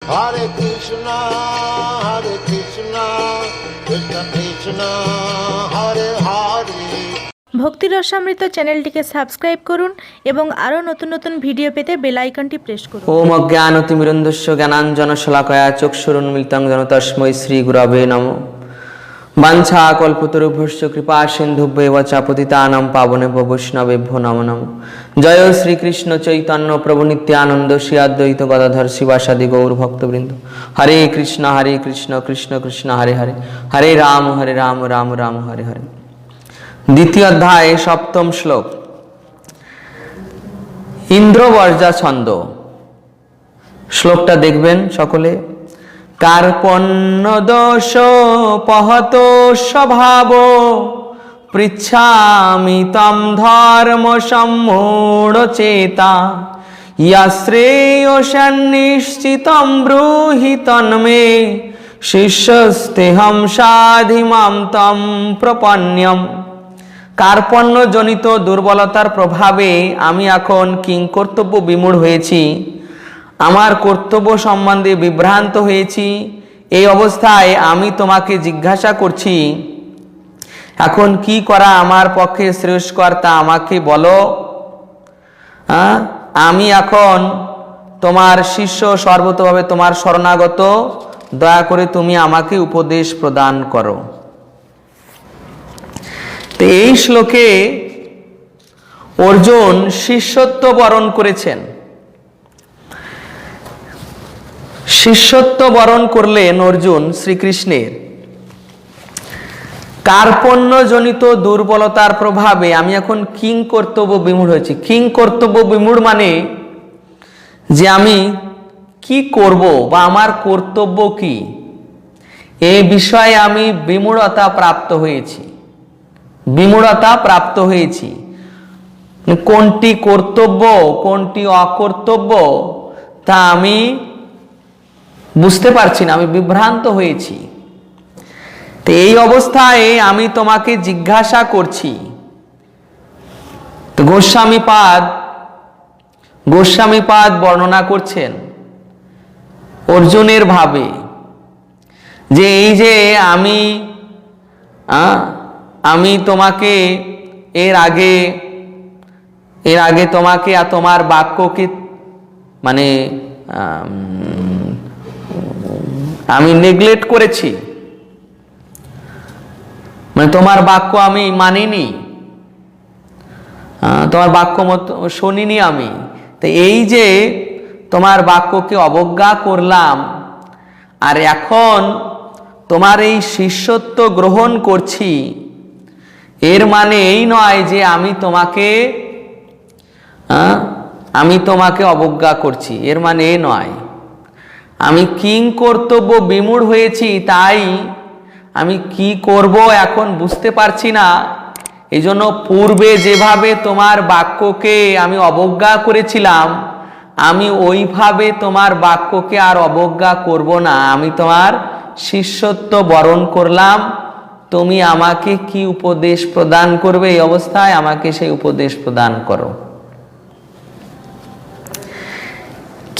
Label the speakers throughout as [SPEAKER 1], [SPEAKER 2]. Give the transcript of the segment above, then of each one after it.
[SPEAKER 1] Hare Krishna, Krishna Krishna, Hare Hare।
[SPEAKER 2] ভক্তি রসামৃত চ্যানেলটিকে subscribe করুন এবং আরও নতুন নতুন ভিডিও পেতে বেল আইকনটি প্রেস করুন।
[SPEAKER 3] ওম অজ্ঞানতিমিরন্ধস্য জ্ঞানাঞ্জনশলাকয়া চক্ষুরুন্মিলিतं যেন তস্मै শ্রী গুরবে নমঃ। বাঞ্ছা কল্পতরুভ্যশ্চ কৃপা সিন্ধুভ্যেব চ পতিতানাং পাবনেভ্যো বৈষ্ণবেভ্যো নমো নমঃ। জয় শ্রীকৃষ্ণ চৈতন্য প্রভু নিত্যানন্দ শ্রী অদ্বৈত গদাধর শিবাসাদি গৌর ভক্তবৃন্দ। হরে কৃষ্ণ কৃষ্ণ কৃষ্ণ হরে হরে, হরে রাম রাম রাম হরে হরে। দ্বিতীয় অধ্যায় সপ্তম শ্লোক। ইন্দ্রবর্জা ছন্দ। শ্লোকটা দেখবেন সকলে। কার্পণ্য দোষ পহত স্বভাব পৃচ্ছামি তম ধর্ম সম্মূঢ় চেতা শ্রেয়োষন্নিশ্চিতম ব্রূহি তন্মে শিষ্যস্তেহম সাধিমাম তম প্রপন্যম। কার্পণ্য জনিত দুর্বলতার প্রভাবে আমি এখন কিংকর্তব্য বিমূঢ় হয়েছি, আমার কর্তব্য সম্বন্ধে বিভ্রান্ত হয়েছি। এই অবস্থায় আমি তোমাকে জিজ্ঞাসা করছি, এখন কি করা আমার পক্ষে শ্রেয়স্কর তা আমাকে বলো। আমি এখন তোমার শিষ্য, সর্বতভাবে তোমার শরণাগত, দয়া করে তুমি আমাকে উপদেশ প্রদান করো। তো এই শ্লোকে অর্জুন শিষ্যত্ব বরণ করেছেন। শিষ্যত্ব বরণ করলেন অর্জুন শ্রীকৃষ্ণের। কার্পণ্য জনিত দুর্বলতার প্রভাবে আমি এখন কিং কর্তব্য বিমূঢ় হয়েছি। কিং কর্তব্য বিমূঢ় মানে যে আমি কি করব বা আমার কর্তব্য কি, এই বিষয়ে আমি বিমূঢ়তা প্রাপ্ত হয়েছি। বিমূঢ়তা প্রাপ্ত হয়েছি, কোনটি কর্তব্য কোনটি অকর্তব্য তা আমি বুঝতে পারছি না, আমি বিভ্রান্ত হয়েছি। তো এই অবস্থায় আমি তোমাকে জিজ্ঞাসা করছি। তো গোস্বামীপাদ বর্ণনা করছেন অর্জুনের ভাবে যে এই যে আমি তোমাকে এর আগে তোমাকে আর তোমার বাক্যকে মানে আমি নেগলেক্ট করেছি, মানে তোমার বাক্য আমি মানিনি, তোমার বাক্য মতো শুনিনি আমি। তো এই যে তোমার বাক্যকে অবজ্ঞা করলাম, আর এখন তোমার এই শিষ্যত্ব গ্রহণ করছি, এর মানে এই নয় যে আমি তোমাকে অবজ্ঞা করছি, এর মানে এই নয়। আমি কিং কর্তব্য বিমূঢ় হয়েছি, তাই আমি কি করব এখন বুঝতে পারছি না। এই জন্য পূর্বে যেভাবে তোমার বাক্যকে আমি অবজ্ঞা করেছিলাম, আমি ওইভাবে তোমার বাক্যকে আর অবজ্ঞা করব না। আমি তোমার শিষ্যত্ব বরণ করলাম, তুমি আমাকে কি উপদেশ প্রদান করবে, এই অবস্থায় আমাকে সেই উপদেশ প্রদান করো।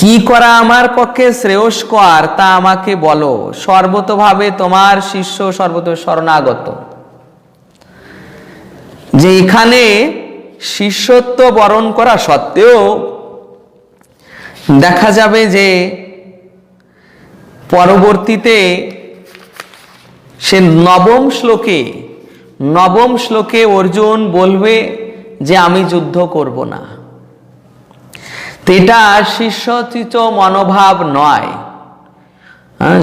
[SPEAKER 3] কি করা আমার পক্ষে শ্রেয়স্কর তা আমাকে বলো। সর্বতভাবে তোমার শিষ্য, সর্বত শরণাগত। যে এখানে শিষ্যত্ব বরণ করা সত্ত্বেও দেখা যাবে যে পরবর্তীতে সে নবম শ্লোকে অর্জুন বলবে যে আমি যুদ্ধ করব না। এটা শিষ্যচিত মনোভাব নয়।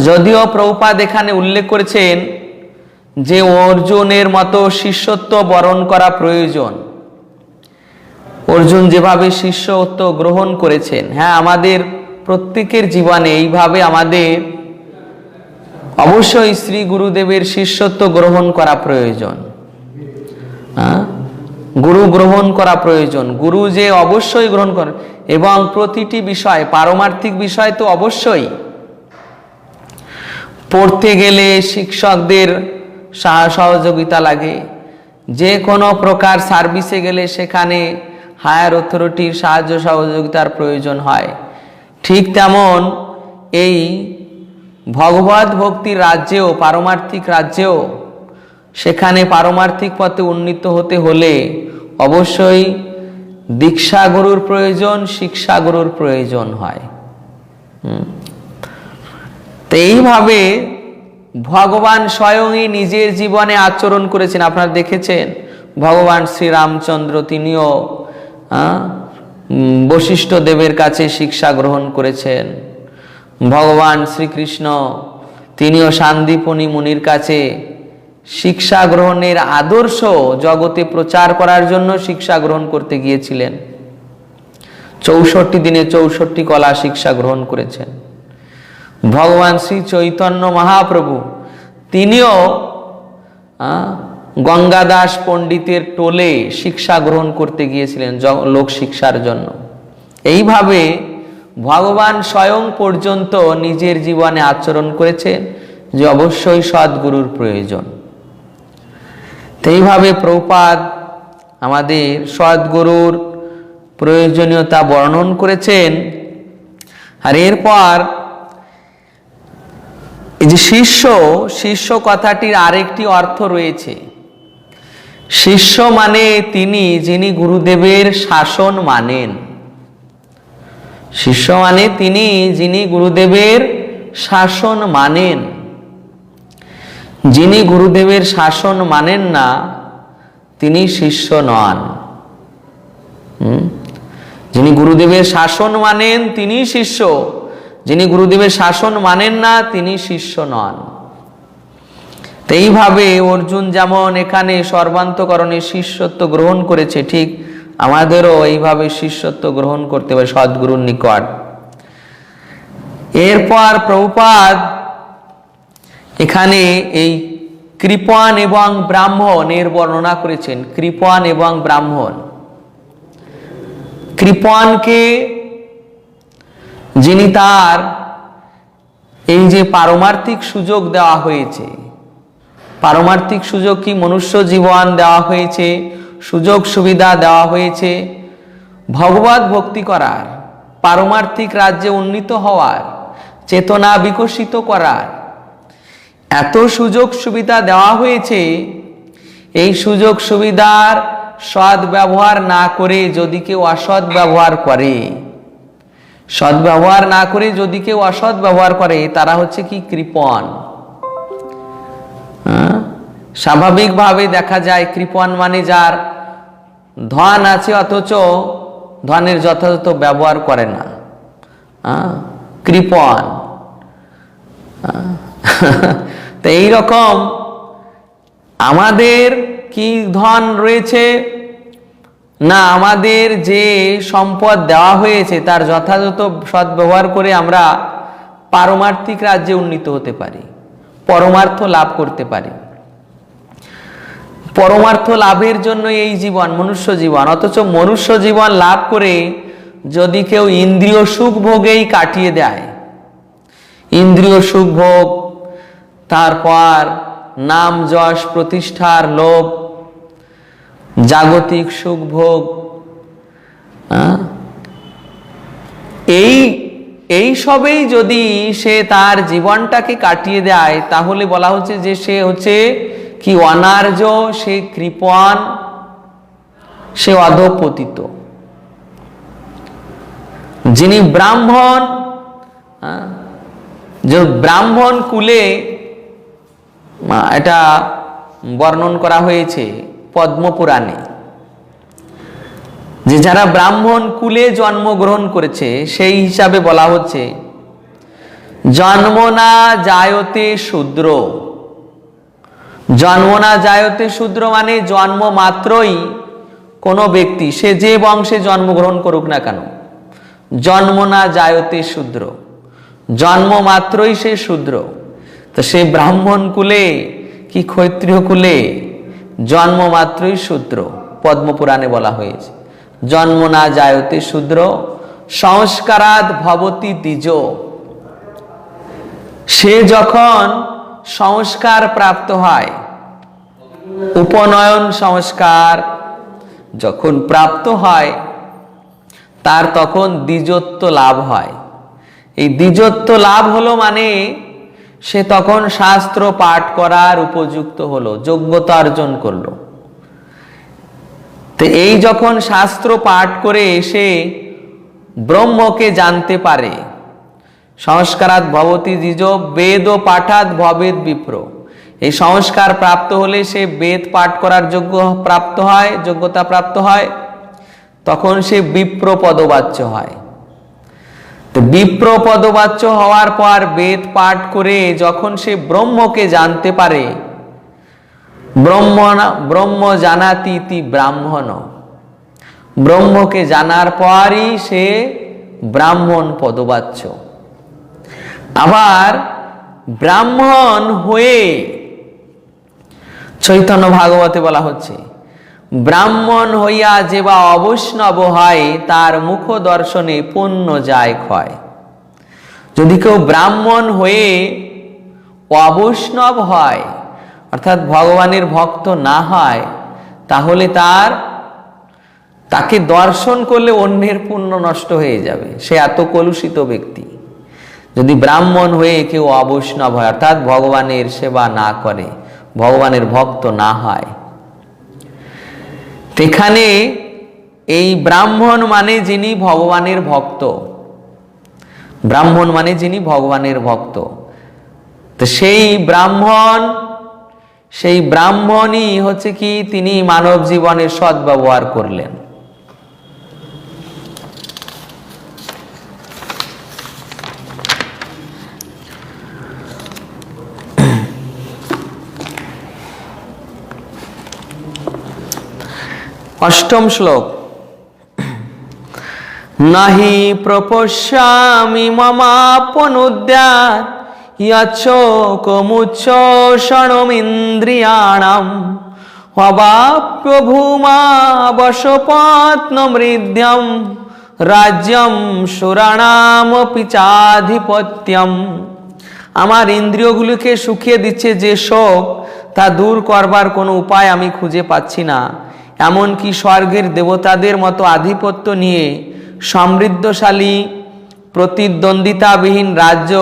[SPEAKER 3] যদিও প্রভুপাদ এখানে উল্লেখ করেছেন যে অর্জুনের মতো শিষ্যত্ব বরণ করা প্রয়োজন। অর্জুন যেভাবে শিষ্যত্ব গ্রহণ করেছেন, হ্যাঁ, আমাদের প্রত্যেকের জীবনে এইভাবে আমাদের অবশ্যই শ্রী গুরুদেবের শিষ্যত্ব গ্রহণ করা প্রয়োজন। গুরু গ্রহণ করা প্রয়োজন। গুরু যে অবশ্যই গ্রহণ করেন, এবং প্রতিটি বিষয়, পারমার্থিক বিষয় তো অবশ্যই। পড়তে গেলে শিক্ষকদের সহযোগিতা লাগে, যে কোনো প্রকার সার্ভিসে গেলে সেখানে হায়ার অথরিটির সাহায্য সহযোগিতার প্রয়োজন হয়। ঠিক তেমন এই ভগবত ভক্তির রাজ্যেও, পারমার্থিক রাজ্যেও, সেখানে পারমার্থিক পথে উন্নীত হতে হলে অবশ্যই দীক্ষা গুরুর প্রয়োজন, শিক্ষা গুরুর প্রয়োজন হয়। তো এইভাবে ভগবান স্বয়ংই নিজের জীবনে আচরণ করেছেন। আপনারা দেখেছেন ভগবান শ্রীরামচন্দ্র তিনিও বশিষ্ঠ দেবের কাছে শিক্ষা গ্রহণ করেছেন। ভগবান শ্রীকৃষ্ণ তিনিও সান্দীপনী মুনির কাছে শিক্ষা গ্রহণের আদর্শ জগতে প্রচার করার জন্য শিক্ষা গ্রহণ করতে গিয়েছিলেন। 64 দিনে 64 কলা শিক্ষা গ্রহণ করেছেন। ভগবান শ্রী চৈতন্য মহাপ্রভু তিনিও গঙ্গাদাস পণ্ডিতের টোলে শিক্ষা গ্রহণ করতে গিয়েছিলেন লোক শিক্ষার জন্য। এইভাবে ভগবান স্বয়ং পর্যন্ত নিজের জীবনে আচরণ করেছেন যে অবশ্যই সদ্গুরুর প্রয়োজন। তো এইভাবে প্রভুপাদ আমাদের সদ্গুরুর প্রয়োজনীয়তা বর্ণন করেছেন। আর এরপর এই যে শিষ্য, শিষ্য কথাটির আরেকটি অর্থ রয়েছে। শিষ্য মানে তিনি যিনি গুরুদেবের শাসন মানেন। শিষ্য মানে তিনি যিনি গুরুদেবের শাসন মানেন। যিনি গুরুদেবের শাসন মানেন না তিনি শিষ্য নন। যিনি গুরুদেবের শাসন মানেন তিনি শিষ্য, যিনি গুরুদেবের শাসন মানেন না তিনি শিষ্য নন। তো এইভাবে অর্জুন যেমন এখানে সর্বান্তকরণে শিষ্যত্ব গ্রহণ করেছে, ঠিক আমাদেরও এইভাবে শিষ্যত্ব গ্রহণ করতে হবে সদ্গুরুর নিকট। এরপর প্রভুপাদ এখানে এই কৃপণ এবং ব্রাহ্মণের বর্ণনা করেছেন। কৃপণ এবং ব্রাহ্মণ, কৃপণকে যিনি তার এই যে পারমার্থিক সুযোগ দেওয়া হয়েছে, পারমার্থিক সুযোগ কি মনুষ্য জীবন দেওয়া হয়েছে, সুযোগ সুবিধা দেওয়া হয়েছে ভগবত ভক্তি করার, পারমার্থিক রাজ্যে উন্নীত হওয়ার, চেতনা বিকশিত করার, এত সুযোগ সুবিধা দেওয়া হয়েছে। এই সুযোগ সুবিধার সৎ ব্যবহার না করে যদি কেউ অসৎ ব্যবহার করে, সৎ ব্যবহার না করে যদি কেউ অসৎ ব্যবহার করে তারা হচ্ছে কি কৃপণ। স্বাভাবিকভাবে দেখা যায় কৃপণ মানে যার ধন আছে অথচ ধনের যথাযথ ব্যবহার করে না, কৃপণ। তো এইরকম আমাদের কি ধন রয়েছে না, আমাদের যে সম্পদ দেওয়া হয়েছে তার যথাযথ সদ্ব্যবহার করে আমরা পারমার্থিক রাজ্যে উন্নীত হতে পারি, পরমার্থ লাভ করতে পারি। পরমার্থ লাভের জন্য এই জীবন মনুষ্য জীবন, অথচ মনুষ্য জীবন লাভ করে যদি কেউ ইন্দ্রিয় সুখ ভোগেই কাটিয়ে দেয়, ইন্দ্রিয় সুখ ভোগ, তারপর নাম যশ প্রতিষ্ঠার লোভ, জাগতিক সুখ ভোগ, এই সবেই যদি সে তার জীবনটাকে কাটিয়ে দেয় তাহলে বলা হচ্ছে যে সে হচ্ছে কি অনার্য, সে কৃপণ, সে অধঃপতিত। যিনি ব্রাহ্মণ, যে ব্রাহ্মণ কুলে এটা বর্ণন করা হয়েছে পদ্মপুরাণে, যে যারা ব্রাহ্মণ কুলে জন্মগ্রহণ করেছে সেই হিসাবে বলা হচ্ছে জন্ম না জায়তে শূদ্র। জন্ম না জায়তে শূদ্র মানে জন্ম মাত্রই কোনো ব্যক্তি, সে যে বংশে জন্মগ্রহণ করুক না কেন, জন্ম না জায়তে শূদ্র, জন্ম মাত্রই সে শূদ্র। তো সে ব্রাহ্মণ কুলে কি ক্ষত্রিয় কুলে জন্ম মাত্রই শূদ্র, পদ্মপুরাণে বলা হয়েছে জন্ম না জায়তে শূদ্র সংস্কারাদ ভবতি দ্বিজ। সে যখন সংস্কার প্রাপ্ত হয়, উপনয়ন সংস্কার যখন প্রাপ্ত হয় তার তখন দ্বিজত্ব লাভ হয়। এই দ্বিজত্ব লাভ হলো মানে সে তখন শাস্ত্র পাঠ করার উপযুক্ত হলো, যোগ্যতা অর্জন করলো। তো এই যখন শাস্ত্র পাঠ করে সে ব্রহ্মকে জানতে পারে, সংস্কারাৎ ভবতি দ্বিজ বেদ ও পাঠাৎ ভবেদ বিপ্র, এই সংস্কার প্রাপ্ত হলে সে বেদ পাঠ করার যোগ্যতা প্রাপ্ত হয়, তখন সে বিপ্র পদবাচ্য হয়। তো বিপ্র পদবাচ্য হওয়ার পর বেদ পাঠ করে যখন সে ব্রহ্মকে জানতে পারে, ব্রহ্ম জানাতি ইতি ব্রাহ্মণ, ব্রহ্মকে জানার পরই সে ব্রাহ্মণ পদবাচ্য। আবার ব্রাহ্মণ হয়ে চৈতন্য ভাগবতে বলা হচ্ছে, ব্রাহ্মণ হইয়া যে বা অবৈষ্ণব হয় তার মুখ দর্শনে পুণ্য যায় ক্ষয়। যদি কেউ ব্রাহ্মণ হয়ে অবৈষ্ণব হয়, অর্থাৎ ভগবানের ভক্ত না হয়, তাহলে তাকে দর্শন করলে অন্যের পুণ্য নষ্ট হয়ে যাবে, সে এত কলুষিত ব্যক্তি। যদি ব্রাহ্মণ হয়ে কেউ অবৈষ্ণব হয়, অর্থাৎ ভগবানের সেবা না করে, ভগবানের ভক্ত না হয়, এখানে এই ব্রাহ্মণ মানে যিনি ভগবানের ভক্ত, ব্রাহ্মণ মানে যিনি ভগবানের ভক্ত, তো সেই ব্রাহ্মণই হচ্ছে কি, তিনি মানব জীবনের সদ্ব্যবহার করলেন। অষ্টম শ্লোক, নাহি প্রপশ্যামি মমাপনুদ্যাৎ যচ্ছোকমুচ্চোষণমিন্দ্রিয়াণাম অবাপ্যভূমা বশপত্নমৃদ্যম রাজ্যম সুরাণামপি চাধিপত্যম। আমার ইন্দ্রিয়গুলিকে শুকিয়ে দিচ্ছে যে শোক, তা দূর করবার কোনো উপায় আমি খুঁজে পাচ্ছি না। এমনকি স্বর্গের দেবতাদের মতো আধিপত্য নিয়ে সমৃদ্ধশালী প্রতিদ্বন্দ্বিতাবিহীন রাজ্য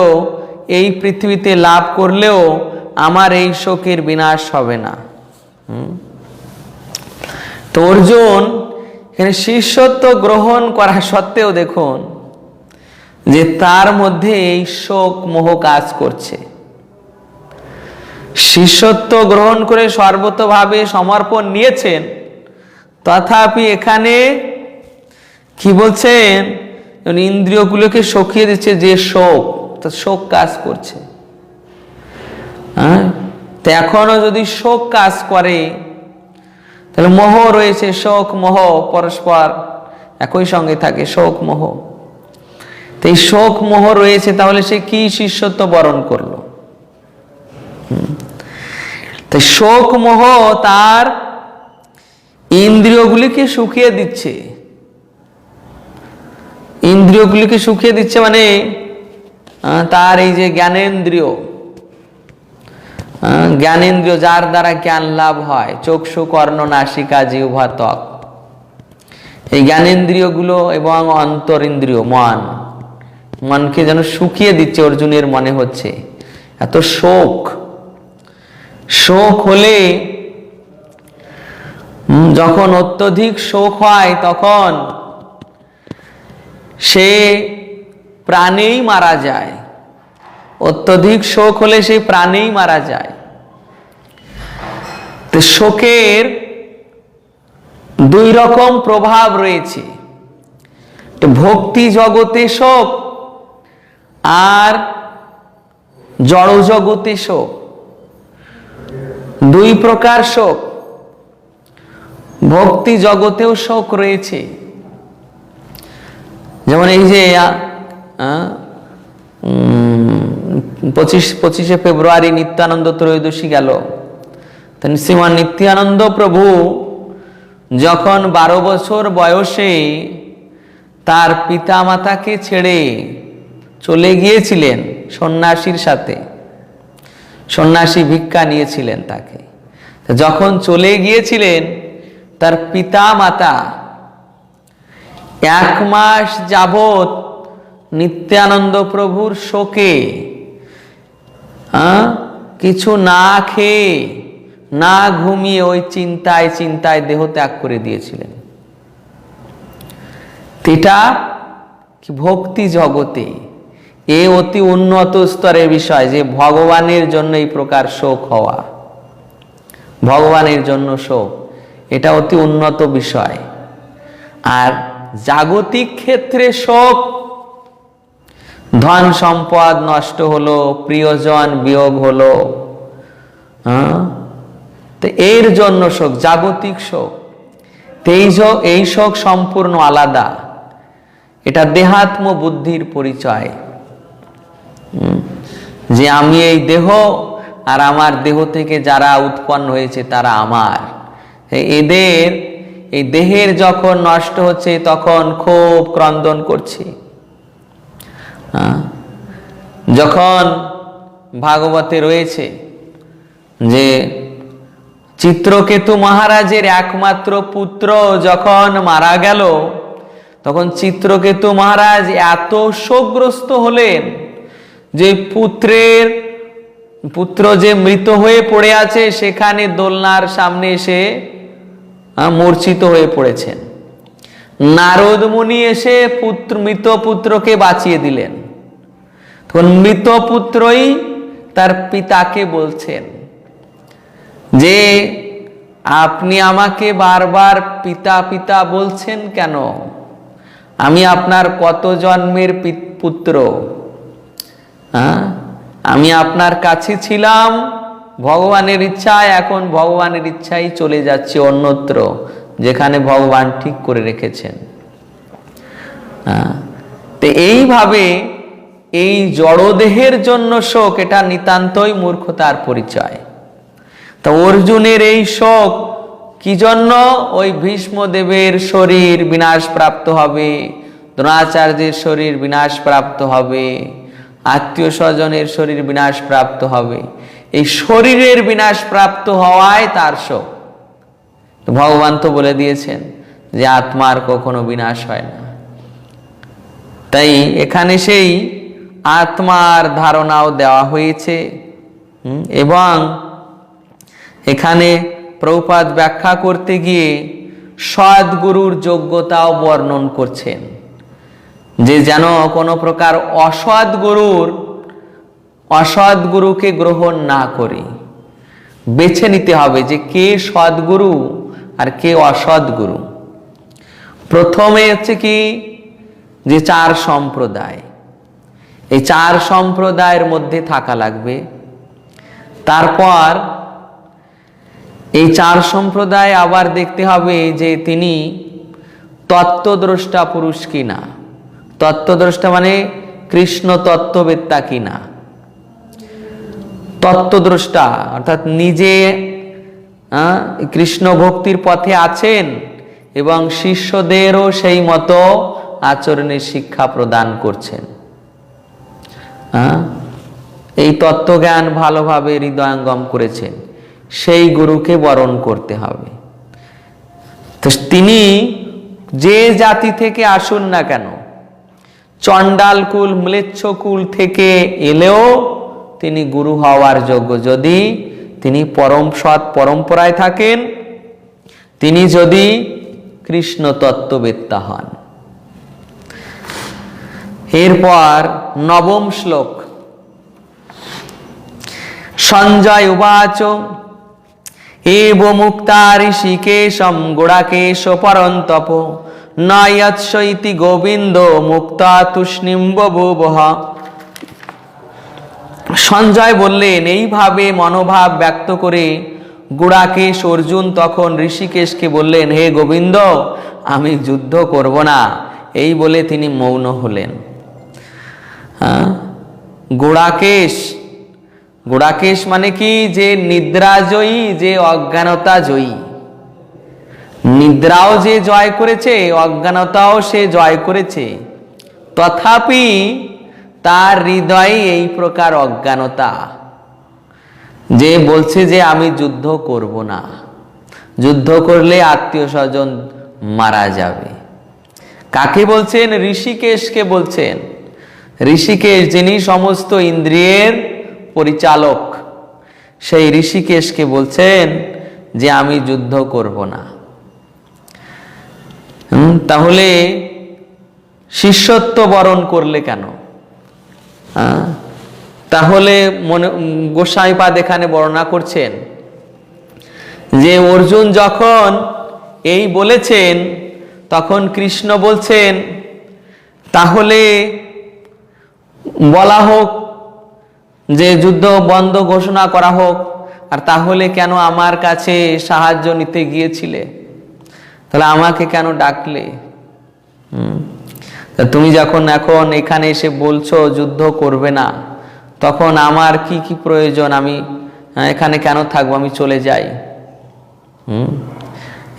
[SPEAKER 3] এই পৃথিবীতে লাভ করলেও আমার এই শোকের বিনাশ হবে না। তো অর্জুন এখানে শিষ্যত্ব গ্রহণ করা সত্ত্বেও দেখুন যে তার মধ্যে এই শোক মোহ কাজ করছে। শিষ্যত্ব গ্রহণ করে সর্বতভাবে সমর্পণ নিয়েছেন, তথাপি এখানে কি বলছেন, ইন্দ্রিয়গুলোকে শুকিয়ে দিচ্ছে যে শোক কাজ করছে। তো এখনো যদি শোক কাজ করে, তাহলে মোহ রয়েছে, শোক মোহ পরস্পর একই সঙ্গে থাকে, শোক মোহ। তো এই শোক মোহ রয়েছে, তাহলে সে কি শিষ্যত্ব বরণ করলো? তাই শোক মোহ তার ইন্দ্রিয়গুলিকে শুকিয়ে দিচ্ছে। ইন্দ্রিয়গুলিকে শুকিয়ে দিচ্ছে মানে তার এই যে জ্ঞানেন্দ্রিয়, যার দ্বারা জ্ঞান লাভ হয়, চক্ষু কর্ণ নাসিকা জিহ্বা ত্বক, এই জ্ঞানেন্দ্রিয়গুলো এবং অন্তরিন্দ্রিয় মনকে যেন শুকিয়ে দিচ্ছে। অর্জুনের মনে হচ্ছে এত শোক হলে, যখন অত্যধিক শোক হয় তখন সে প্রাণেই মারা যায়। অত্যধিক শোক হলে সে প্রাণেই মারা যায়। তো শোকের দুই রকম প্রভাব রয়েছে, ভক্তি জগতে শোক আর জড় জগতে শোক, দুই প্রকার শোক। ভক্তি জগতেও শোক রয়েছে, যেমন এই যে 25শে ফেব্রুয়ারি নিত্যানন্দ ত্রয়োদশী গেল। শ্রীমান নিত্যানন্দ প্রভু যখন 12 বছর বয়সে তার পিতা মাতাকে ছেড়ে চলে গিয়েছিলেন সন্ন্যাসীর সাথে, সন্ন্যাসী ভিক্ষা নিয়েছিলেন তাকে, যখন চলে গিয়েছিলেন তার পিতা মাতা 1 মাস যাবৎ নিত্যানন্দ প্রভুর শোকে কিছু না খেয়ে না ঘুমিয়ে ওই চিন্তায় চিন্তায় দেহ ত্যাগ করে দিয়েছিলেন। এটা কি ভক্তি জগতে এ অতি উন্নত স্তরের বিষয় যে ভগবানের জন্য এই প্রকার শোক হওয়া, ভগবানের জন্য শোক, এটা অতি উন্নত বিষয়। আর জাগতিক ক্ষেত্রে শোক, ধন সম্পদ নষ্ট হলো, প্রিয়জন বিয়োগ হলো, তো এর জন্য শোক, জাগতিক শোক। এই শোক সম্পূর্ণ আলাদা, এটা দেহাত্ম বুদ্ধির পরিচয়, যে আমি এই দেহ আর আমার দেহ থেকে যারা উৎপন্ন হয়েছে তারা আমার। এদের এই দেহের যখন নষ্ট হচ্ছে তখন খুব ক্রন্দন করছি। যখন ভাগবতে রয়েছে যে চিত্রকেতু মহারাজের একমাত্র পুত্র যখন মারা গেল, তখন চিত্রকেতু মহারাজ এত শোকগ্রস্ত হলেন যে পুত্র যে মৃত হয়ে পড়ে আছে সেখানে দোলনার সামনে এসে মূর্ছিত হয়ে পড়েছেন। নারদ মুনি এসে মৃত পুত্রকে বাঁচিয়ে দিলেন। তখন মৃত পুত্রই তার পিতাকে বলছেন যে আপনি আমাকে বারবার পিতা পিতা বলছেন কেন? আমি আপনার কত জন্মের পুত্র, আমি আপনার কাছে ছিলাম ভগবানের ইচ্ছায়, এখন ভগবানের ইচ্ছাই চলে যাচ্ছে অন্যত্র, যেখানে ভগবান ঠিক করে রেখেছেন। তো এইভাবে এই জড়দেহের জন্য শোক, এটা নিতান্তই মূর্খতার পরিচয়। তো অর্জুনের এই শোক কি জন্য? ওই ভীষ্মদেবের শরীর বিনাশ প্রাপ্ত হবে, দ্রোণাচার্যের শরীর বিনাশ প্রাপ্ত হবে, আত্মীয় স্বজনের শরীর বিনাশ প্রাপ্ত হবে। এই শরীরের বিনাশ প্রাপ্ত হওয়ায় তার শোক। ভগবান তো বলে দিয়েছেন যে আত্মার কখনো বিনাশ হয় না। তাই এখানে সেই আত্মার ধারণাও দেওয়া হয়েছে। এবং এখানে প্রভুপাদ ব্যাখ্যা করতে গিয়ে সদ্গুরুর যোগ্যতাও বর্ণন করছেন, যে যেন কোনো প্রকার অসৎ গুরুকে গ্রহণ না করি, বেছে নিতে হবে যে কে সদ্গুরু আর কে অসৎ গুরু। প্রথমে হচ্ছে কি যে 4 সম্প্রদায়, এই 4 সম্প্রদায়ের মধ্যে থাকা লাগবে। তারপর এই 4 সম্প্রদায় আবার দেখতে হবে যে তিনি তত্ত্বদ্রষ্টা পুরুষ কিনা। তত্ত্বদ্রষ্টা মানে কৃষ্ণ তত্ত্ববেত্তা কিনা। তত্ত্বদ্রষ্টা অর্থাৎ নিজে কৃষ্ণ ভক্তির পথে আছেন এবং শিষ্যদেরও সেই মতো আচরণের শিক্ষা প্রদান করছেন। এই তত্ত্বজ্ঞান ভালোভাবে হৃদয়ঙ্গম করেছেন, সেই গুরুকে বরণ করতে হবে। তো তিনি যে জাতি থেকে আসুন না কেন, চণ্ডাল কুল ম্লেচ্ছ কুল থেকে এলেও তিনি গুরু হওয়ার যোগ্য, যদি তিনি পরম সৎ পরম্পরায় থাকেন, তিনি যদি কৃষ্ণ তত্ত্ববেত্তা হন। এরপর 9ম শ্লোক। সঞ্জয় উবাচ এব মুক্তা ঋষিকেশম গুড়াকেশ পরন্তপ নয়ৎসৈতি গোবিন্দ মুক্তা তুষ্ণিম বভূবঃ। সঞ্জয় বললেন, এইভাবে মনোভাব ব্যক্ত করে গুড়াকেশ অর্জুন তখন ঋষিকেশকে বললেন, হে গোবিন্দ, আমি যুদ্ধ করব না, এই বলে তিনি মৌন হলেন। গুড়াকেশ মানে কি? যে নিদ্রাজয়ী, যে অজ্ঞানতা জয়ী। নিদ্রাও যে জয় করেছে, অজ্ঞানতাও সে জয় করেছে, তথাপি তার হৃদয়ে এই প্রকার অজ্ঞানতা, যে বলছে যে আমি যুদ্ধ করব না, যুদ্ধ করলে আত্মীয় স্বজন মারা যাবে। কাকে বলছেন? ঋষিকেশকে বলছেন। ঋষিকেশ যিনি সমস্ত ইন্দ্রিয়ের পরিচালক, সেই ঋষিকেশকে বলছেন যে আমি যুদ্ধ করব না। তাহলে শিষ্যত্ব বরণ করলে কেন? তাহলে গোস্বামীপাদ এখানে বর্ণনা করছেন যে অর্জুন যখন এই বলেছেন তখন কৃষ্ণ বলছেন তাহলে বলা হোক যে যুদ্ধ বন্ধ ঘোষণা করা হোক, আর তাহলে কেন আমার কাছে সাহায্য নিতে গিয়েছিলে? তাহলে আমাকে কেন ডাকলে? তুমি যখন এখন এখানে এসে বলছো যুদ্ধ করবে না, তখন আমার কি কি প্রয়োজন? আমি এখানে কেন থাকবো? আমি চলে যাই।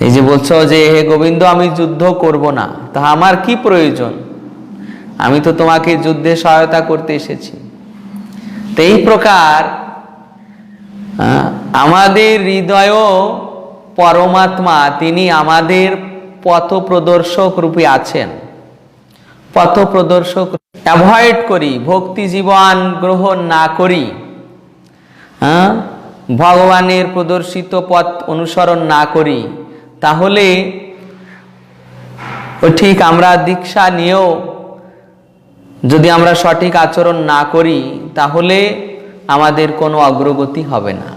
[SPEAKER 3] এই যে বলছো যে হে গোবিন্দ আমি যুদ্ধ করব না, তা আমার কি প্রয়োজন? আমি তো তোমাকে যুদ্ধে সহায়তা করতে এসেছি। তো এই প্রকার আমাদের হৃদয় পরমাত্মা তিনি আমাদের পথ প্রদর্শক রূপে আছেন। পথ প্রদর্শক অ্যাভয়েড করি, ভক্তি জীবন গ্রহণ না করি, ভগবানের প্রদর্শিত পথ অনুসরণ না করি, তাহলে ঠিক আমরা দীক্ষা নিয়েও যদি আমরা সঠিক আচরণ না করি তাহলে আমাদের কোনো অগ্রগতি হবে না।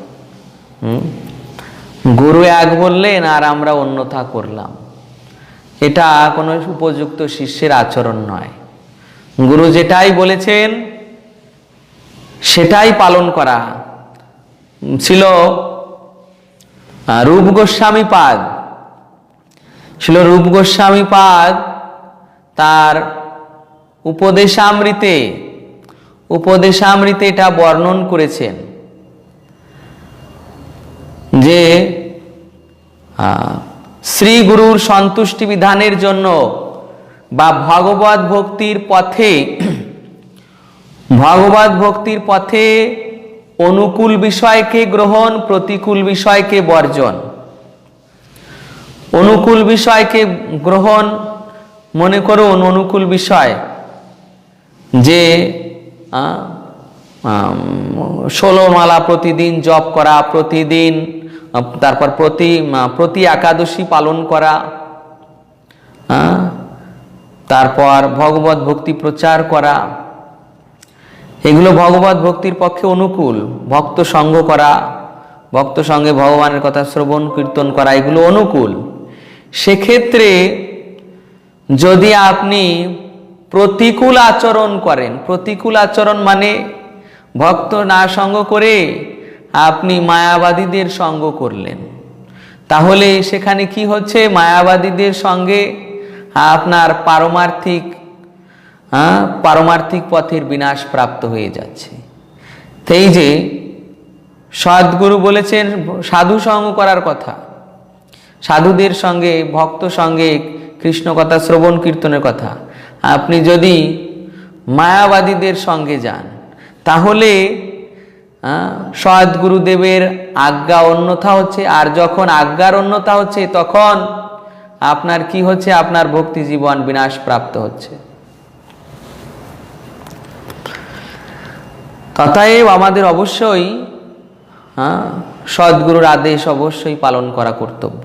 [SPEAKER 3] গুরু এক বললেন আর আমরা অন্যথা করলাম, এটা কোনো উপযুক্ত শিষ্যের আচরণ নয়। গুরু যেটাই বলেছেন সেটাই পালন করা ছিল। রূপ গোস্বামী পাদ তার উপদেশামৃতে এটা বর্ণন করেছেন যে শ্রী গুরুর সন্তুষ্টি বিধানের জন্য বা ভগবত ভক্তির পথে অনুকূল বিষয়কে গ্রহণ, প্রতিকূল বিষয়কে বর্জন। অনুকূল বিষয়কে গ্রহণ, মনে করুন অনুকূল বিষয় যে 16 মালা প্রতিদিন জপ করা, প্রতিদিন, তারপর প্রতি একাদশী পালন করা, তারপর ভগবত ভক্তি প্রচার করা, এগুলো ভগবত ভক্তির পক্ষে অনুকূল। ভক্ত সঙ্গ করা, ভক্ত সঙ্গে ভগবানের কথা শ্রবণ কীর্তন করা, এগুলো অনুকূল। সেক্ষেত্রে যদি আপনি প্রতিকূল আচরণ করেন, প্রতিকূল আচরণ মানে ভক্ত না সঙ্গ করে আপনি মায়াবাদীদের সঙ্গ করলেন, তাহলে সেখানে কি হচ্ছে? মায়াবাদীদের সঙ্গে আপনার পারমার্থিক পথের বিনাশ প্রাপ্ত হয়ে যাচ্ছে। এই যে সদ্গুরু বলেছেন সাধু সঙ্গ করার কথা, সাধুদের সঙ্গে, ভক্ত সঙ্গে কৃষ্ণ কথা শ্রবণ কীর্তনের কথা, আপনি যদি মায়াবাদীদের সঙ্গে যান তাহলে সদ্গুরুদেবের আজ্ঞা অন্যথা হচ্ছে। আর যখন আজ্ঞার অন্যথা হচ্ছে তখন আপনার কি হচ্ছে? আপনার ভক্তি জীবন বিনাশ প্রাপ্ত হচ্ছে। তথায় আমাদের অবশ্যই সদ্গুরুর আদেশ অবশ্যই পালন করা কর্তব্য।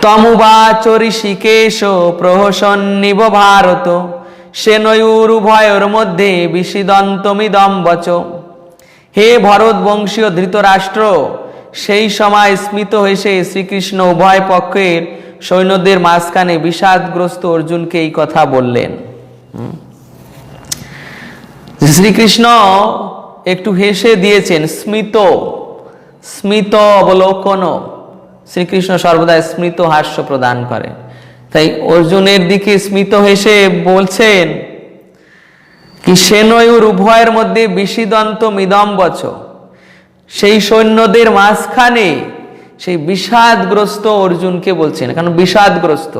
[SPEAKER 3] তমুবাচ ঋষিকেশ প্রহসন্নিব ভারত, সেনয়ুর উভয়োর মধ্যে বিষিদন্তমিদম বচ। হে ভরত বংশীয় ধৃতরাষ্ট্র, সেই সময় স্মিত হয়েছে শ্রীকৃষ্ণ উভয় পক্ষের সৈন্যদের মাঝখানে বিষাদগ্রস্ত অর্জুনকে এই কথা বললেন। শ্রীকৃষ্ণ একটু হেসে দিয়েছেন, স্মিত অবলোকন। শ্রীকৃষ্ণ সর্বদা স্মিত হাস্য প্রদান করেন, তাই অর্জুনের দিকে স্মিত হেসে বলছেন কি সেনয়ুর উভয়ের মধ্যে বিষিদন্ত মিদম বচ, সেই সৈন্যদের মাঝখানে সেই বিষাদগ্রস্ত অর্জুনকে বলছেন। কারণ বিষাদগ্রস্ত,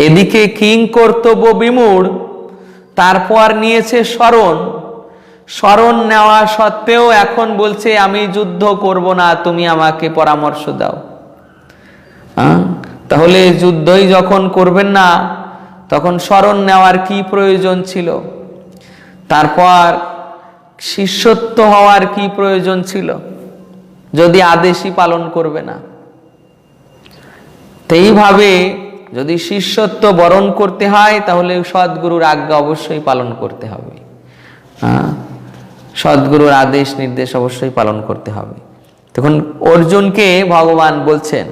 [SPEAKER 3] এদিকে কিং কর্তব্য বিমূঢ়, তারপর নিয়েছে শরণ নেওয়া সত্ত্বেও এখন বলছে আমি যুদ্ধ করব না, তুমি আমাকে পরামর্শ দাও। তাহলে যুদ্ধই যখন করবেন না তখন শরণ নেওয়ার কি প্রয়োজন ছিল, তারপর শিষ্যত্ব হওয়ার কি প্রয়োজন ছিল যদি আদেশই পালন করবে না। তো এইভাবে যদি শিষ্যত্ব বরণ করতে হয় তাহলে সদ্গুরুর আজ্ঞা অবশ্যই পালন করতে হবে, সদ্গুরুর আদেশ নির্দেশ অবশ্যই পালন করতে হবে। তখন অর্জুনকে ভগবান বলছেন,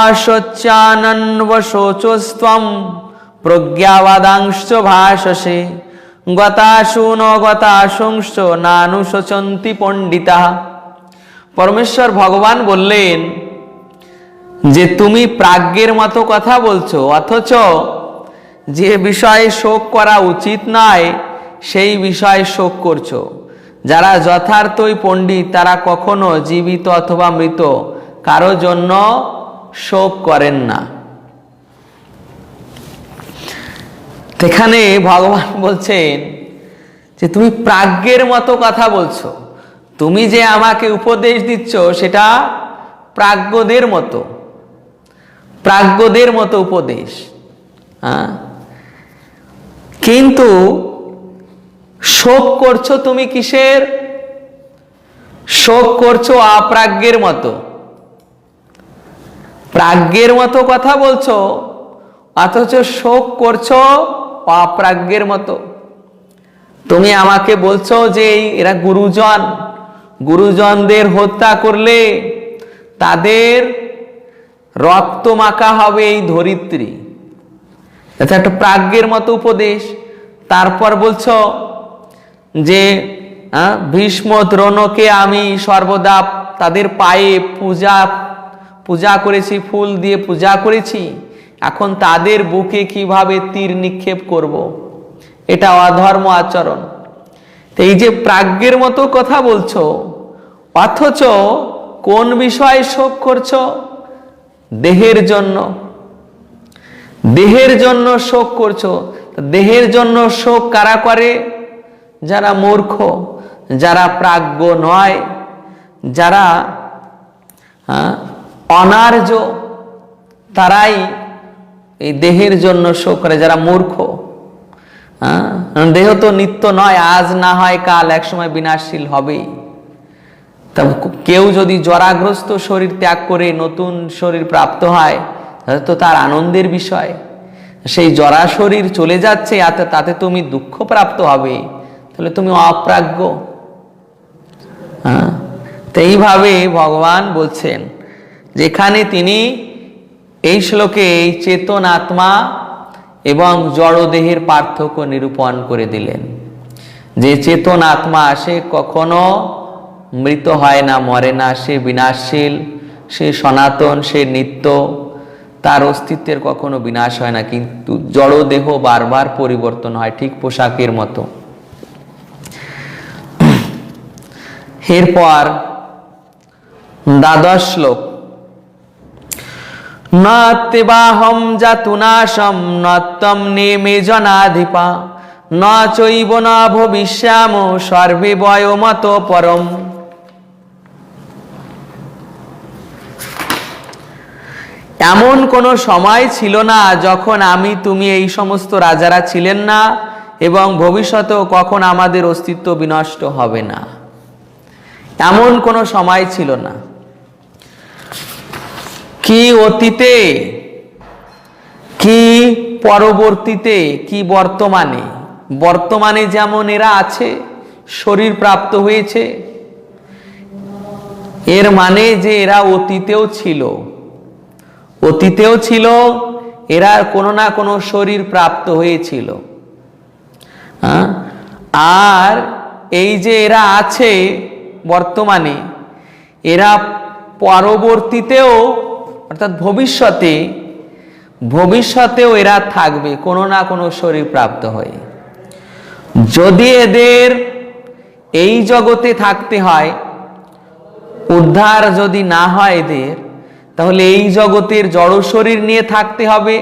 [SPEAKER 3] অশোচানন্বশোচস্ত্বম প্রজ্ঞাবাদাংশ্চ ভাষসে গতাসু ন গতাসংশ্চ নানুশোচন্তি পণ্ডিতা। পরমেশ্বর ভগবান বললেন যে তুমি প্রাজ্ঞের মতো কথা বলছো, অথচ যে বিষয়ে শোক করা উচিত নয় সেই বিষয়ে শোক করছো। যারা যথার্থই পণ্ডিত তারা কখনো জীবিত অথবা মৃত কারো জন্য শোক করেন না। এখানে ভগবান বলছেন যে তুমি প্রাজ্ঞের মতো কথা বলছো, তুমি যে আমাকে উপদেশ দিচ্ছ সেটা প্রাজ্ঞদের মতো, প্রাজ্ঞদের মতো উপদেশ। কিন্তু শোক করছো তুমি কিসের? শোক করছো অপ্রাজ্ঞের মতো। প্রাজ্ঞের মতো কথা বলছো অথচ শোক করছো অপ্রাজ্ঞের মতো। তুমি আমাকে বলছো যে এরা গুরুজন, গুরুজনদের হত্যা করলে তাদের রক্ত মাখা হবে এই ধরিত্রী, এটা একটা প্রাজ্ঞের মতো উপদেশ। তারপর বলছো যে ভীষ্ম দ্রোণকে আমি সর্বদা তাদের পায়ে পূজা করেছি, ফুল দিয়ে পূজা করেছি, এখন তাদের বুকে কিভাবে তীর নিক্ষেপ করব, এটা অধর্ম আচরণ। এই যে প্রাজ্ঞের মতো কথা বলছো অথচ কোন বিষয়ে শোক করছো? দেহের জন্য, দেহের জন্য শোক করছো। দেহের জন্য শোক কারা করে? যারা মূর্খ, যারা প্রাজ্ঞ নয়, যারা অনার্য, তারাই এই দেহের জন্য শোক করে, যারা মূর্খ। দেহ তো নিত্য নয়, আজ না হয় কাল একসময় বিনাশশীল হবেই। তা কেউ যদি জরাগ্রস্ত শরীর ত্যাগ করে নতুন শরীর প্রাপ্ত হয় তাহলে তো তার আনন্দের বিষয়। সেই জরা শরীর চলে যাচ্ছে, তাতে তুমি দুঃখ প্রাপ্ত হবে, তাহলে তুমি অপ্রাজ্ঞ। তো এইভাবে ভগবান বলছেন, যেখানে তিনি এই শ্লোকে এই চেতন আত্মা এবং জড়দেহের পার্থক্য নিরূপণ করে দিলেন। যে চেতন আত্মা সে কখনো মৃত হয় না, মরে না, সে বিনাশশীল, সে সনাতন, সে নিত্য, তার অস্তিত্বের কখনো বিনাশ হয় না। কিন্তু জড়দেহ বারবার পরিবর্তন হয়, ঠিক পোশাকের মতো। এরপর দ্বাদশ শ্লোক, নত্যবাহম জাতুনাশম নত্যম নেমে জনাধিপা ন চৈব ন ভবিষ্যাম সর্বে বয়মত পরম। এমন কোনো সময় ছিল না যখন আমি, তুমি, এই সমস্ত রাজারা ছিলেন না, এবং ভবিষ্যতেও কখন আমাদের অস্তিত্ব বিনষ্ট হবে না। এমন কোনো সময় ছিল না। কি অতীতে, কি পরবর্তীতে, কি বর্তমানে। বর্তমানে যেমন এরা আছে, শরীর প্রাপ্ত হয়েছে, এর মানে যে এরা অতীতেও ছিল, অতীতেও ছিল, এরা কোনো না কোনো শরীর প্রাপ্ত হয়েছিল। আর এই যে এরা আছে বর্তমানে, এরা পরবর্তীতেও অর্থাৎ ভবিষ্যতেও এরা থাকবে কোনো না কোনো শরীর প্রাপ্ত হয়ে। যদি এদের এই জগতে থাকতে হয়, উদ্ধার যদি না হয় এদের, তাহলে এই জগতের জড় শরীর নিয়ে থাকতে হবে।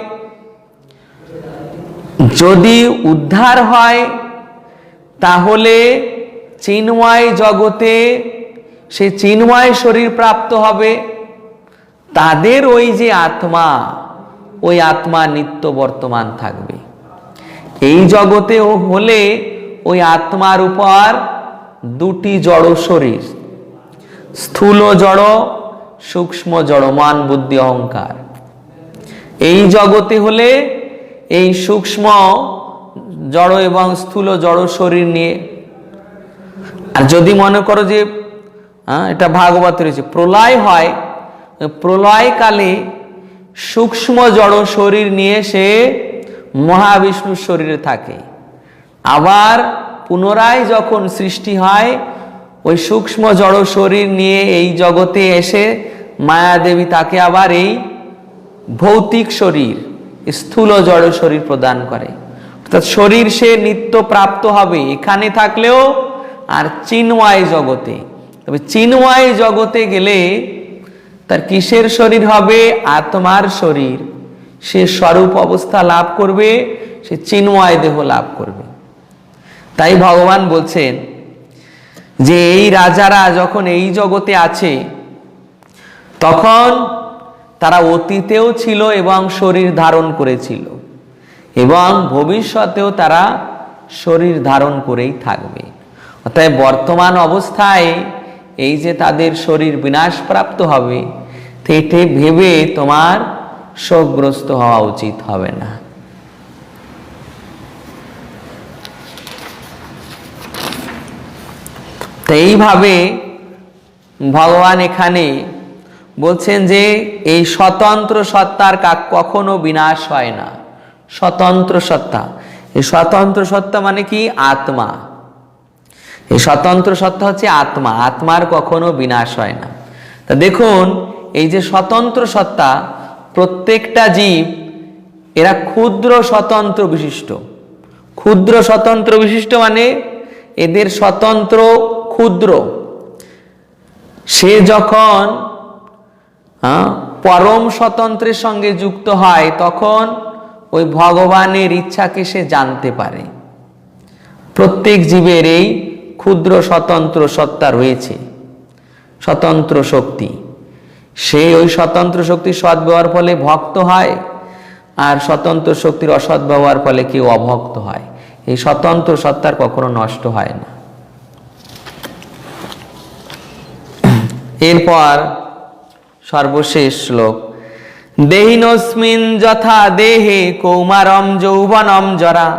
[SPEAKER 3] যদি উদ্ধার হয় তাহলে চিন্ময় জগতে সে চিন্ময় শরীর প্রাপ্ত হবে। তাদের ওই যে আত্মা, ওই আত্মা নিত্য বর্তমান থাকবে। এই জগতে হলে ওই আত্মার উপর দুটি জড় শরীর, স্থূল জড়, সূক্ষ্ম জড়, মন বুদ্ধি অহংকার। এই জগতে হলে এই সূক্ষ্ম জড় এবং স্থূল জড় শরীর নিয়ে। আর যদি মনে করো যে এটা ভাগবত রয়েছে, প্রলয় হয়, প্রলয়কালে সূক্ষ্ম জড় শরীর নিয়ে সে মহাবিষ্ণুর শরীরে থাকে। আবার পুনরায় যখন সৃষ্টি হয়, ওই সূক্ষ্ম জড় শরীর নিয়ে এই জগতে এসে মায়াদেবী তাকে আবার এই ভৌতিক শরীর, স্থূল জড় শরীর প্রদান করে। অর্থাৎ শরীর সে নিত্য প্রাপ্ত হবে এখানে থাকলেও আর চিন্ময় জগতে। তবে চিন্ময় জগতে গেলে তার কিসের শরীর হবে? আত্মার শরীর। সে স্বরূপ অবস্থা লাভ করবে, সে চিন্ময় দেহ লাভ করবে। তাই ভগবান বলছেন যে এই রাজারা যখন এই জগতে আছে তখন তারা অতীতেও ছিল এবং শরীর ধারণ করেছিল, এবং ভবিষ্যতেও তারা শরীর ধারণ করেই থাকবে। অতএব বর্তমান অবস্থায় এই যে তাদের শরীর বিনাশপ্রাপ্ত হবে, এটি ভেবে তোমার শোকগ্রস্ত হওয়া উচিত হবে না। তো এইভাবে ভগবান এখানে বলছেন যে এই স্বতন্ত্র সত্তার কখনো বিনাশ হয় না। স্বতন্ত্র সত্তা, এই স্বতন্ত্র সত্তা মানে কি? আত্মা। এই স্বতন্ত্র সত্তা হচ্ছে আত্মা, আত্মার কখনো বিনাশ হয় না। তা দেখুন, এই যে স্বতন্ত্র সত্তা, প্রত্যেকটা জীব এরা ক্ষুদ্র স্বতন্ত্র বিশিষ্ট। ক্ষুদ্র স্বতন্ত্র বিশিষ্ট মানে এদের স্বতন্ত্র ক্ষুদ্র। সে যখন পরম স্বতন্ত্রের সঙ্গে যুক্ত হয় তখন ওই ভগবানের ইচ্ছাকে সে জানতে পারে। প্রত্যেক জীবের এই ক্ষুদ্র স্বতন্ত্র সত্তা রয়েছে, স্বতন্ত্র শক্তি। সে ওই স্বতন্ত্র শক্তির সদ্ব্যবহার ফলে ভক্ত হয়, আর স্বতন্ত্র শক্তির অসৎ ব্যবহার ফলে কেউ অভক্ত হয়। এই স্বতন্ত্র সত্তার কখনো নষ্ট হয় না। এরপর সর্বশেষ শ্লোক, দেহিনস্মিন যথা দেহে কৌমারম যৌবনম জরা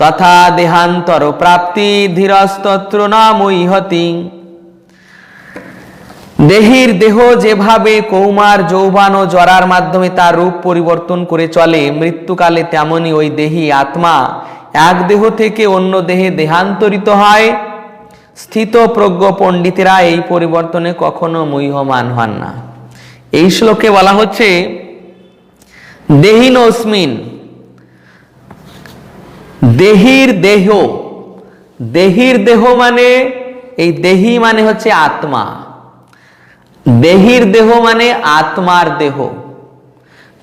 [SPEAKER 3] তথা দেহান্তর প্রাপ্তি ধীরস্তত্র না মৈহতি। দেহের দেহ যেভাবে কৌমার, যৌবন ও জরার মাধ্যমে তার রূপ পরিবর্তন করে চলে, মৃত্যুকালে তেমনি ওই দেহী আত্মা এক দেহ থেকে অন্য দেহে দেহান্তরিত হয়। স্থিত প্রজ্ঞ পণ্ডিতেরা এই পরিবর্তনে কখনো মুহ্যমান হন না। এই শ্লোকে বলা হচ্ছে দেহিনস্মিন, দেহির দেহ। দেহির দেহ মানে এই দেহি মানে হচ্ছে আত্মা। দেহির দেহ মানে আত্মার দেহ।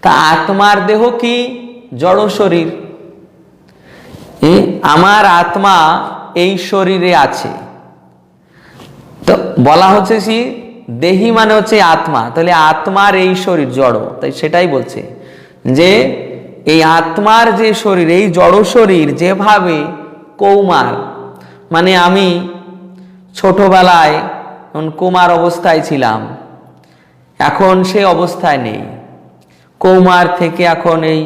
[SPEAKER 3] তা আত্মার দেহ কি? জড় শরীর। আমার আত্মা এই শরীরে আছে। তো বলা হচ্ছে কি দেহি মানে হচ্ছে আত্মা, তাহলে আত্মার এই শরীর জড়। তাই সেটাই বলছে যে এই আত্মার যে শরীর, এই জড় শরীর যেভাবে কৌমার, মানে আমি ছোটবেলায় কুমার অবস্থায় ছিলাম, এখন সে অবস্থায় নেই। কৌমার থেকে এখন এই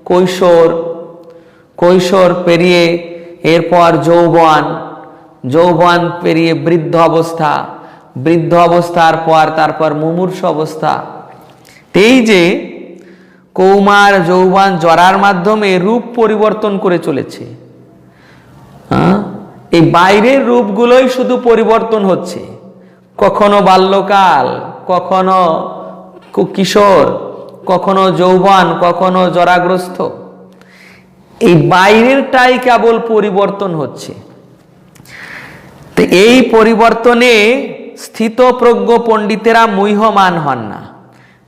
[SPEAKER 3] কৈশোর, কৈশোর পেরিয়ে এরপর যৌবন, যৌবন পেরিয়ে বৃদ্ধ অবস্থা, বৃদ্ধ অবস্থার পর তারপর মুমূর্ষ অবস্থা। এই যে কৌমার, যৌবন, জরার মাধ্যমে রূপ পরিবর্তন করে চলেছে। এই বাইরের রূপগুলোই শুধু পরিবর্তন হচ্ছে, কখনো বাল্যকাল, কখনো কিশোর, কখনো যৌবন, কখনো জরাগ্রস্ত। এই বাইরেরটাই কেবল পরিবর্তন হচ্ছে। তো এই পরিবর্তনে স্থিত প্রজ্ঞ পণ্ডিতেরা মুহ্যমান হন না।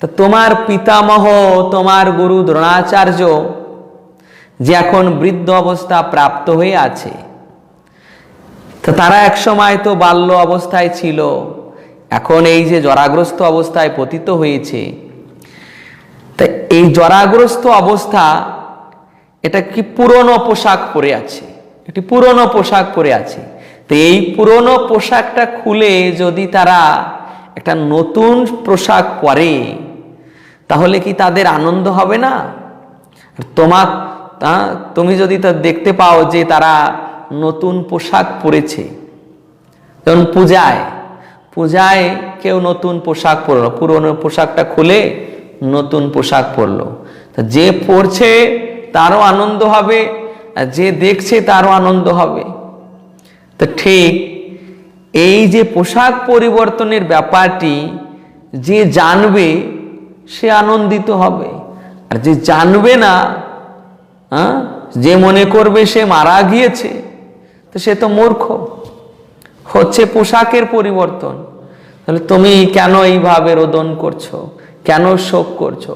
[SPEAKER 3] তো তোমার পিতামহ, তোমার গুরু দ্রোণাচার্য যে এখন বৃদ্ধ অবস্থা প্রাপ্ত হয়ে আছে, তো তারা একসময় তো বাল্য অবস্থায় ছিল, এখন এই যে জরাগ্রস্ত অবস্থায় পতিত হয়েছে। তা এই জরাগ্রস্ত অবস্থা, এটা কি পুরনো পোশাক পরে আছে, একটি পুরনো পোশাক পরে আছে। তো এই পুরনো পোশাকটা খুলে যদি তারা একটা নতুন পোশাক পরে, তাহলে কি তাদের আনন্দ হবে না? তুমি যদি তা দেখতে পাও যে তারা নতুন পোশাক পরেছে, যেমন পূজায় কেউ নতুন পোশাক পরলো, পুরনো পোশাকটা খুলে নতুন পোশাক পরলো, তা যে পরছে তারও আনন্দ হবে, আর যে দেখছে তারও আনন্দ হবে। তো ঠিক এই যে পোশাক পরিবর্তনের ব্যাপারটি যে জানবে সে আনন্দিত হবে, আর যে জানবে না, যে মনে করবে সে মারা গিয়েছে, তো সে তো মূর্খ। হচ্ছে পোশাকের পরিবর্তন। তাহলে তুমি কেন এইভাবে রোদন করছো, কেন শোক করছো?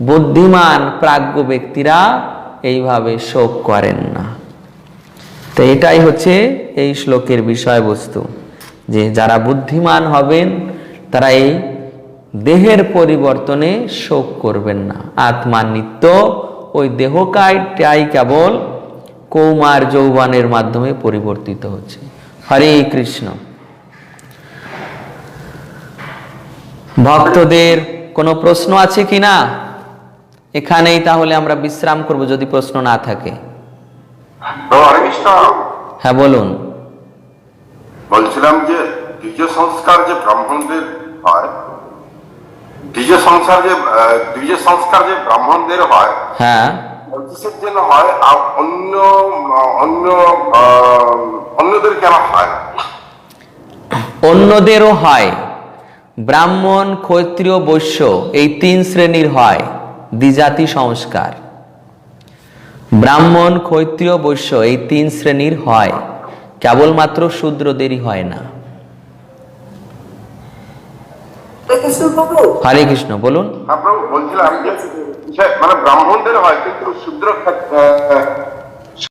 [SPEAKER 3] বুদ্ধিমান প্রাজ্ঞ ব্যক্তিরা এইভাবে শোক করেন না। তো এটাই হচ্ছে এই শ্লোকের বিষয়বস্তু, যে যারা বুদ্ধিমান হবেন তারা এই দেহের পরিবর্তনে শোক করবেন না। আত্মা নিত্য, ওই দেহকায়টাই কেবল কৌমার যৌবনের মাধ্যমে পরিবর্তিত হচ্ছে। হরে কৃষ্ণ। ভক্তদের কোনো প্রশ্ন আছে কি না? এখানেই তাহলে আমরা বিশ্রাম করব যদি প্রশ্ন না থাকে।
[SPEAKER 4] হরে কৃষ্ণ।
[SPEAKER 3] হ্যাঁ বলুন।
[SPEAKER 4] বলছিলাম যে দ্বিজ সংস্কার যে ব্রাহ্মণদের হয়, দ্বিজ সংস্কার যে ব্রাহ্মণদের হয়,
[SPEAKER 3] হ্যাঁ,
[SPEAKER 4] কিসের জন্য হয় আর অন্যদের কেন হয়?
[SPEAKER 3] অন্যদেরও হয়। ব্রাহ্মণ, ক্ষত্রিয়, বৈশ্য এই 3 শ্রেণীর হয় দ্বিজাতি সংস্কার। ব্রাহ্মণ, ক্ষত্রিয়, বৈশ্য এই 3 শ্রেণীর হয়, কেবলমাত্র শূদ্রদেরই হয় না। হরে কৃষ্ণ। বলুন।
[SPEAKER 4] আপনার বলছিলাম যে মানে ব্রাহ্মণদের হয়, কিন্তু শূদ্র